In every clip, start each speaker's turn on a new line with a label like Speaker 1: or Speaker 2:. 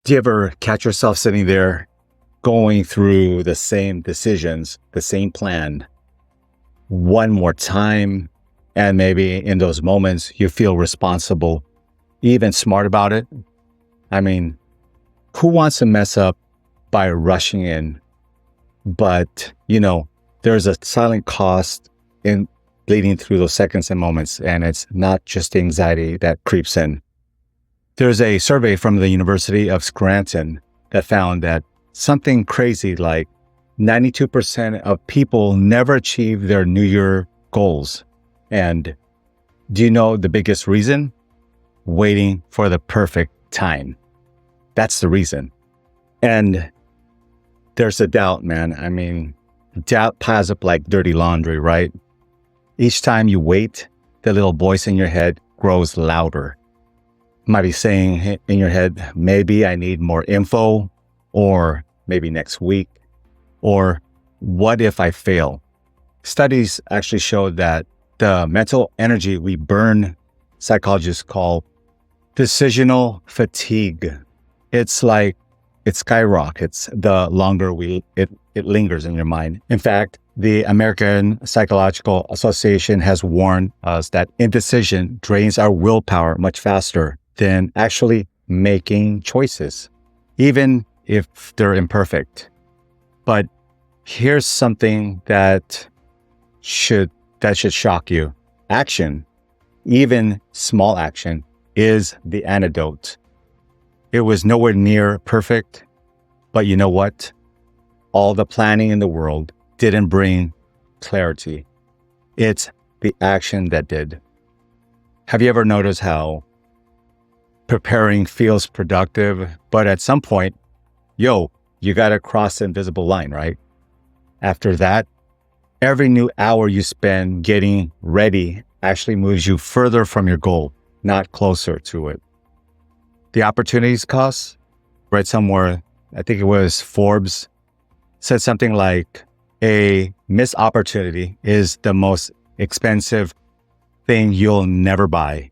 Speaker 1: Do you ever catch yourself sitting there going through the same decisions, the same plan one more time? And maybe in those moments, you feel responsible, even smart about it. I mean, who wants to mess up by rushing in? But, there's a silent cost in bleeding through those seconds and moments. And it's not just the anxiety that creeps in. There's a survey from the University of Scranton that found that something crazy like 92% of people never achieve their New Year goals. And do you know the biggest reason? Waiting for the perfect time. That's the reason. And there's a doubt, man. I mean, doubt piles up like dirty laundry, right? Each time you wait, the little voice in your head grows louder. Might be saying in your head, maybe I need more info, or maybe next week, or what if I fail? Studies actually show that the mental energy we burn, psychologists call decisional fatigue. It's like it skyrockets the longer it lingers in your mind. In fact, the American Psychological Association has warned us that indecision drains our willpower much faster than actually making choices, even if they're imperfect. But here's something that should shock you. Action, even small action, is the antidote. It was nowhere near perfect, but you know what? All the planning in the world didn't bring clarity. It's the action that did. Have you ever noticed how preparing feels productive, but at some point, you got to cross the invisible line, right? After that, every new hour you spend getting ready actually moves you further from your goal, not closer to it. The opportunities cost, read somewhere, I think it was Forbes, said something like a missed opportunity is the most expensive thing you'll never buy.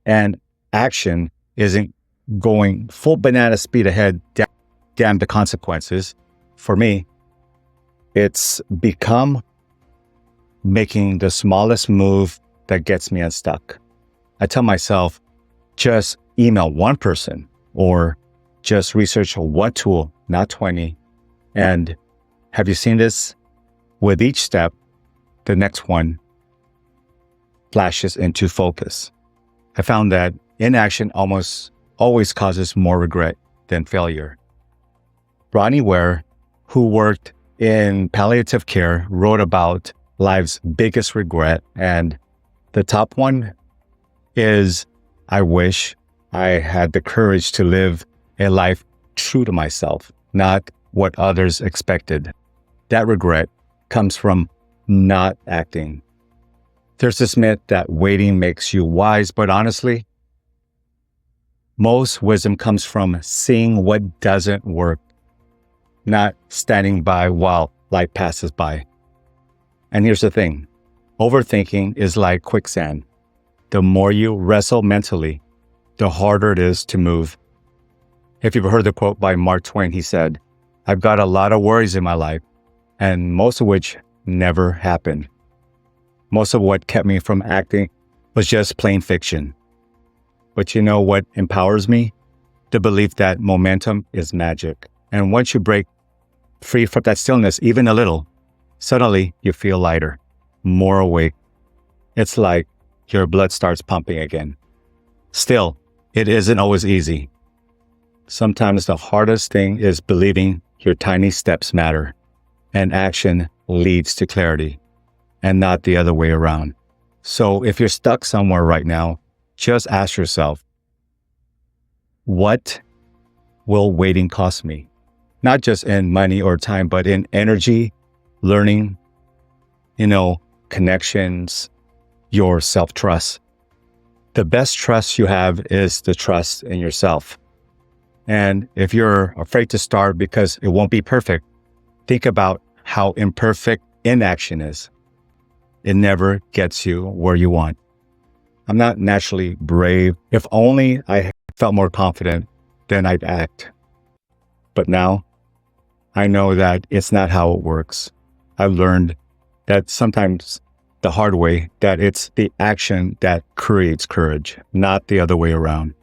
Speaker 1: And action isn't going full banana speed ahead, damn the consequences. For me, it's become making the smallest move that gets me unstuck. I tell myself, just email one person or just research one tool, not 20. And have you seen this? With each step, the next one flashes into focus. I found that inaction almost always causes more regret than failure. Bronnie Ware, who worked in palliative care, wrote about life's biggest regret. And the top one is, I wish I had the courage to live a life true to myself, not what others expected. That regret comes from not acting. There's this myth that waiting makes you wise, but honestly, most wisdom comes from seeing what doesn't work, not standing by while life passes by. And here's the thing, overthinking is like quicksand. The more you wrestle mentally, the harder it is to move. If you've heard the quote by Mark Twain, he said, "I've got a lot of worries in my life, and most of which never happened. Most of what kept me from acting was just plain fiction." But you know what empowers me? The belief that momentum is magic. And once you break free from that stillness, even a little, suddenly you feel lighter, more awake. It's like your blood starts pumping again. Still, it isn't always easy. Sometimes the hardest thing is believing your tiny steps matter, and action leads to clarity, and not the other way around. So if you're stuck somewhere right now, just ask yourself, what will waiting cost me? Not just in money or time, but in energy, learning, connections, your self-trust. The best trust you have is the trust in yourself. And if you're afraid to start because it won't be perfect, think about how imperfect inaction is. It never gets you where you want. I'm not naturally brave. If only I felt more confident, then I'd act. But now I know that it's not how it works. I've learned that sometimes the hard way, that it's the action that creates courage, not the other way around.